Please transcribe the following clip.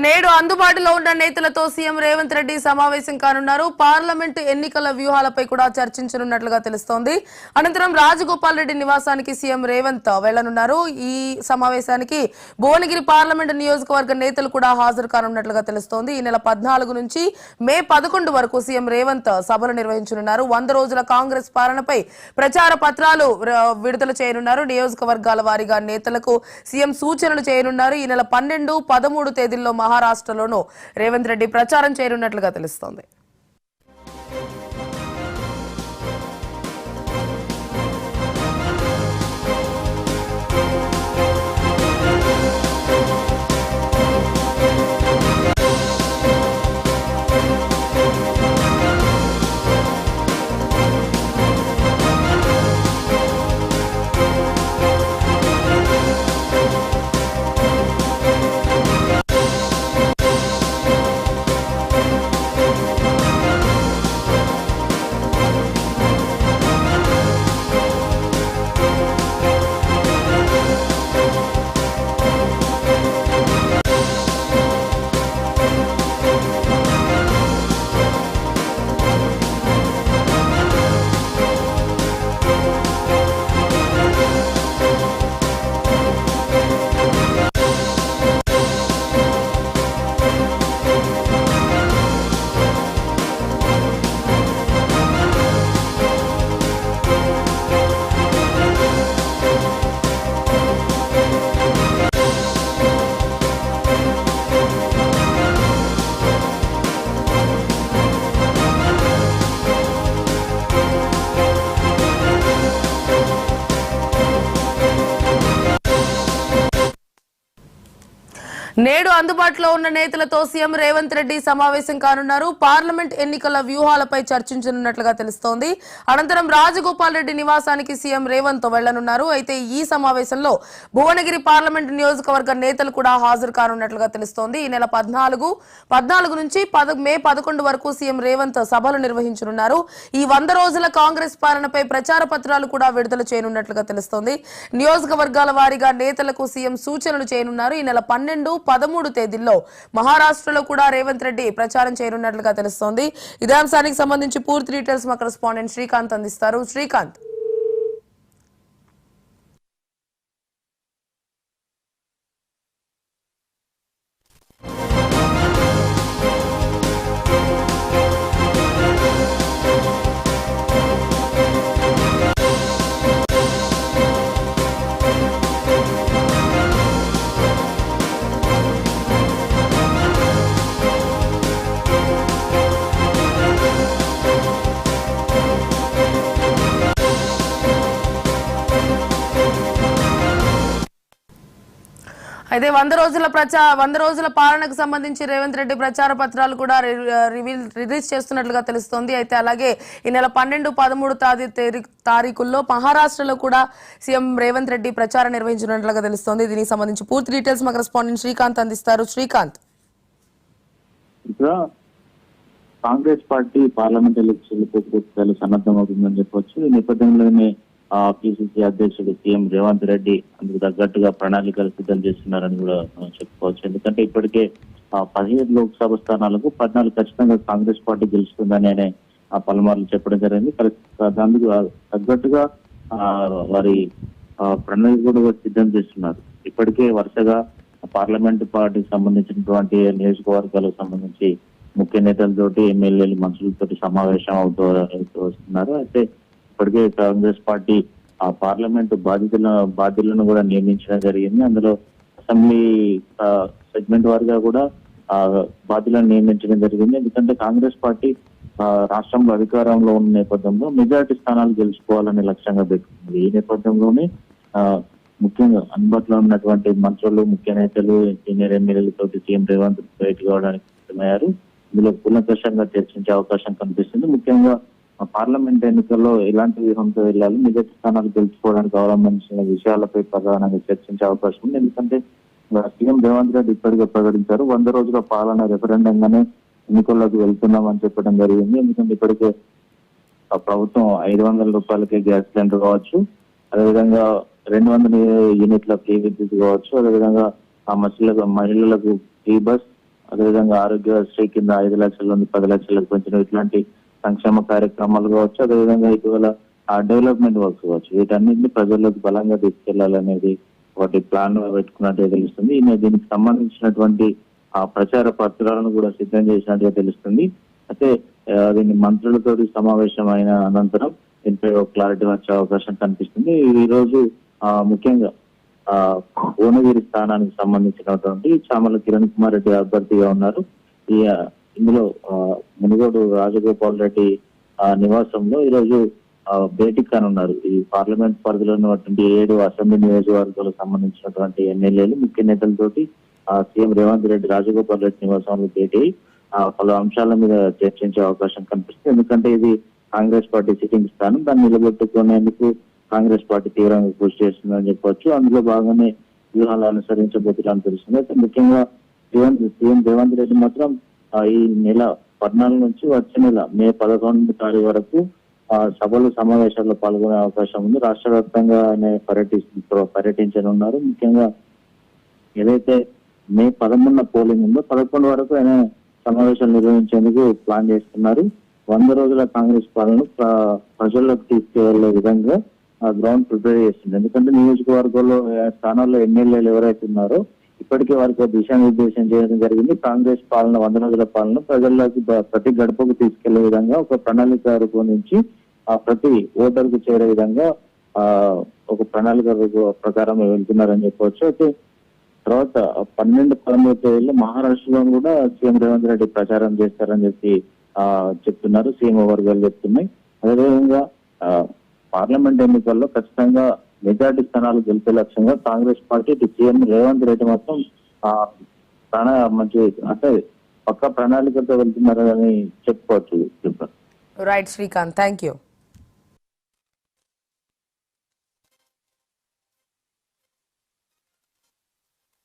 నేడు అందుబాటులో ఉన్న నేతలతో సీఎం రేవంత్ రెడ్డి సమావేశం కానున్నారు. పార్లమెంటు ఎన్నికల వ్యూహాలపై కూడా చర్చించనున్నట్లుగా తెలుస్తోంది. అనంతరం రాజగోపాల్ రెడ్డి నివాసానికి సీఎం రేవంత్ వెళ్లనున్నారు. ఈ సమావేశానికి భువనగిరి పార్లమెంటు నియోజకవర్గ నేతలు కూడా హాజరు కానున్నట్లుగా తెలుస్తోంది. ఈ నెల 14 నుంచి మే 11 వరకు సీఎం రేవంత్ సభలు నిర్వహించనున్నారు. 100 రోజుల కాంగ్రెస్ పాలనపై ప్రచార పత్రాలు విడుదల చేయనున్నారు. నియోజకవర్గాల వారీగా నేతలకు సీఎం సూచనలు చేయనున్నారు. ఈ నెల 12, 13 తేదీల్లో మహారాష్ట్రలోనూ రేవంత్ రెడ్డి ప్రచారం చేయనున్నట్లుగా తెలుస్తోంది. నేడు అందుబాటులో ఉన్న నేతలతో సీఎం రేవంత్ రెడ్డి సమావేశం కానున్నారు. పార్లమెంట్ ఎన్నికల వ్యూహాలపై చర్చించనున్నట్లుగా తెలుస్తోంది. అనంతరం రాజగోపాల్ రెడ్డి నివాసానికి సీఎం రేవంత్ వెళ్లనున్నారు. అయితే ఈ సమావేశంలో భువనగిరి పార్లమెంట్ నియోజకవర్గ నేతలు కూడా హాజరు కానున్నట్లుగా తెలుస్తోంది. ఈ నెల 14 నుంచి మే 11 వరకు సీఎం రేవంత్ సభలు నిర్వహించనున్నారు. ఈ 100 రోజుల కాంగ్రెస్ పాలనపై ప్రచార పత్రాలు కూడా విడుదల చేయనున్నట్లుగా తెలుస్తోంది. నియోజకవర్గాల వారీగా నేతలకు సీఎం సూచనలు చేయనున్నారు. ఈ నెల 12, 13 తేదీల్లో మహారాష్ట్రలో కూడా రేవంత్ రెడ్డి ప్రచారం చేయనున్నట్లుగా తెలుస్తోంది. ఇదే అంశానికి సంబంధించి పూర్తి డీటెయిల్స్ మా కరెస్పాండెంట్ శ్రీకాంత్ అందిస్తారు. శ్రీకాంత్, అయితే 100 రోజుల పాలనకు సంబంధించి రేవంత్ రెడ్డి ప్రచార పత్రాలు కూడా రిలీజ్ చేస్తున్నట్లుగా తెలుస్తోంది. అయితే అలాగే ఈ నెల 12, 13 తారీఖుల్లో మహారాష్ట్రలో కూడా సీఎం రేవంత్ రెడ్డి ప్రచారం నిర్వహించినట్లుగా తెలుస్తోంది. దీనికి సంబంధించి పూర్తి డీటెయిల్స్ మా కరెస్పాండెంట్ శ్రీకాంత్ అందిస్తారు. శ్రీకాంత్, కాంగ్రెస్ పార్టీ పార్లమెంట్ ఎన్నికలకు సన్నద్ధమవుతుందని చెప్పొచ్చు. ఈ నేపథ్యంలోనే పిసిసి అధ్యక్షుడు సీఎం రేవంత్ రెడ్డి అందుకు తగ్గట్టుగా ప్రణాళికలు సిద్ధం చేస్తున్నారని కూడా చెప్పుకోవచ్చు. ఎందుకంటే ఇప్పటికే 15 లోక్సభ స్థానాలకు 14 ఖచ్చితంగా కాంగ్రెస్ పార్టీ గెలుస్తుందని ఆయన పలుమార్లు చెప్పడం జరిగింది. అందుకు తగ్గట్టుగా వారి ప్రణాళిక కూడా సిద్ధం చేస్తున్నారు. ఇప్పటికే వరుసగా పార్లమెంట్ పార్టీకి సంబంధించినటువంటి నియోజకవర్గాలకు సంబంధించి ముఖ్య నేతలతోటి, ఎమ్మెల్యేలు, మంత్రులతోటి సమావేశం అవుతూ వస్తున్నారు. అయితే ఇప్పటికే కాంగ్రెస్ పార్టీ పార్లమెంటు బాధ్యులను కూడా నియమించడం జరిగింది. అందులో అసెంబ్లీ సెగ్మెంట్ వారిగా కూడా బాధ్యులను నియమించడం జరిగింది. ఎందుకంటే కాంగ్రెస్ పార్టీ రాష్ట్రంలో అధికారంలో ఉన్న నేపథ్యంలో మెజారిటీ స్థానాలు గెలుచుకోవాలనే లక్ష్యంగా పెట్టుకుంది. ఈ నేపథ్యంలోనే ముఖ్యంగా అందుబాటులో ఉన్నటువంటి మంత్రులు, ముఖ్య నేతలు, సీనియర్ ఎమ్మెల్యేలతో సీఎం రేవంత్ భేటీ కావడానికి సిద్ధమయ్యారు. ఇందులో కూలంకషంగా చర్చించే అవకాశం కనిపిస్తుంది. ముఖ్యంగా పార్లమెంట్ ఎన్నికల్లో ఎలాంటి వ్యూహంతో వెళ్ళాలి, మిగతా స్థానాలు గెలుచుకోవడానికి అవలంబించిన విషయాలపై ప్రధానంగా చర్చించే అవకాశం ఉంది. ఎందుకంటే సీఎం రేవంత్ రెడ్డి ఇప్పటికే ప్రకటించారు 100 రోజుల పాలన రెఫరెండంగానే ఎన్నికల్లోకి వెళ్తున్నామని చెప్పడం జరిగింది. ఎందుకంటే ఇప్పటికే ప్రభుత్వం 500 రూపాయలకే గ్యాస్ సిలిండర్ కావచ్చు, అదేవిధంగా 200 యూనిట్ల ఫ్రీ విద్యుత్ కావచ్చు, అదేవిధంగా మహిళలకు ఫ్రీ బస్, అదేవిధంగా ఆరోగ్యశ్రీ కింద 5 లక్షల నుండి 10 లక్షలకు పెంచడం, ఇట్లాంటి సంక్షేమ కార్యక్రమాలు కావచ్చు, అదేవిధంగా ఇటీవల డెవలప్మెంట్ వర్క్స్ కావచ్చు, వీటన్నింటినీ ప్రజల్లోకి బలంగా తీసుకెళ్లాలనేది ఒకటి ప్లాన్ పెట్టుకున్నట్టుగా తెలుస్తుంది. దీనికి సంబంధించినటువంటి ప్రచార పత్రాలను కూడా సిద్ధం చేసినట్టుగా తెలుస్తుంది. అయితే దీన్ని మంత్రులతో సమావేశం అయిన అనంతరం దీనిపై ఒక క్లారిటీ వచ్చే అవకాశం కనిపిస్తుంది. ఈ రోజు ముఖ్యంగా భువనగిరి స్థానానికి సంబంధించినటువంటి చామల కిరణ్ కుమార్ రెడ్డి అభ్యర్థిగా ఉన్నారు. ఇందులో మునుగోడు రాజగోపాల్ రెడ్డి నివాసంలో ఈ రోజు భేటీ కానున్నారు. ఈ పార్లమెంట్ పరిధిలో ఉన్నటువంటి 7 అసెంబ్లీ నియోజకవర్గాలకు సంబంధించినటువంటి ఎమ్మెల్యేలు, ముఖ్య నేతలతోటి సీఎం రేవంత్ రెడ్డి రాజగోపాల్ రెడ్డి నివాసంలో భేటీ పలు అంశాల మీద చర్చించే అవకాశం కనిపిస్తుంది. ఎందుకంటే ఇది కాంగ్రెస్ పార్టీ సిట్టింగ్ స్థానం, దాన్ని నిలబెట్టుకునేందుకు కాంగ్రెస్ పార్టీ తీవ్రంగా కృషి చేస్తుందని చెప్పవచ్చు. అందులో భాగంగానే వ్యూహాలు అనుసరించబోతున్నట్టు తెలుస్తుంది. అయితే ముఖ్యంగా సీఎం రేవంత్ రెడ్డి మాత్రం ఈ నెల 14 నుంచి వచ్చే నెల మే 11 తారీఖు వరకు సభలు సమావేశాల్లో పాల్గొనే అవకాశం ఉంది. రాష్ట్ర వ్యాప్తంగా ఆయన పర్యటించనున్నారు. ముఖ్యంగా ఏదైతే మే 13 పోలింగ్ ఉందో 11 వరకు ఆయన సమావేశాలు నిర్వహించేందుకు ప్లాన్ చేస్తున్నారు. 100 రోజుల కాంగ్రెస్ పాలన ప్రజల్లోకి తీసుకెళ్లే విధంగా గ్రౌండ్ ప్రిపేర్ చేస్తుంది. ఎందుకంటే నియోజకవర్గంలో స్థానాల్లో ఎమ్మెల్యేలు ఎవరైతే ఉన్నారో ఇప్పటికే వారికి దిశానిర్దేశం చేయడం జరిగింది. కాంగ్రెస్ పాలన 100 రోజుల పాలన ప్రజల్లోకి ప్రతి గడపకు తీసుకెళ్లే విధంగా ఒక ప్రణాళిక రూపొందించి ప్రతి ఓటర్కు చేరే విధంగా ఒక ప్రణాళిక ప్రకారం వెళ్తున్నారని చెప్పవచ్చు. అయితే తర్వాత 12-13 తేదీలో మహారాష్ట్రలో కూడా సీఎం రేవంత్ రెడ్డి ప్రచారం చేస్తారని చెప్తున్నారు, సీఎం వర్గాలు చెప్తున్నాయి. అదేవిధంగా పార్లమెంట్ ఎన్నికల్లో ఖచ్చితంగా మెజార్టీ స్థానాలు గెలిపే లక్ష్యంగా కాంగ్రెస్ పార్టీ సీఎం రేవంత్ రెడ్డి మాత్రం మంచి అంటే పక్క ప్రణాళికతో వెళ్తున్నారని చెప్పుకోవచ్చు. Right Srikanth, thank you.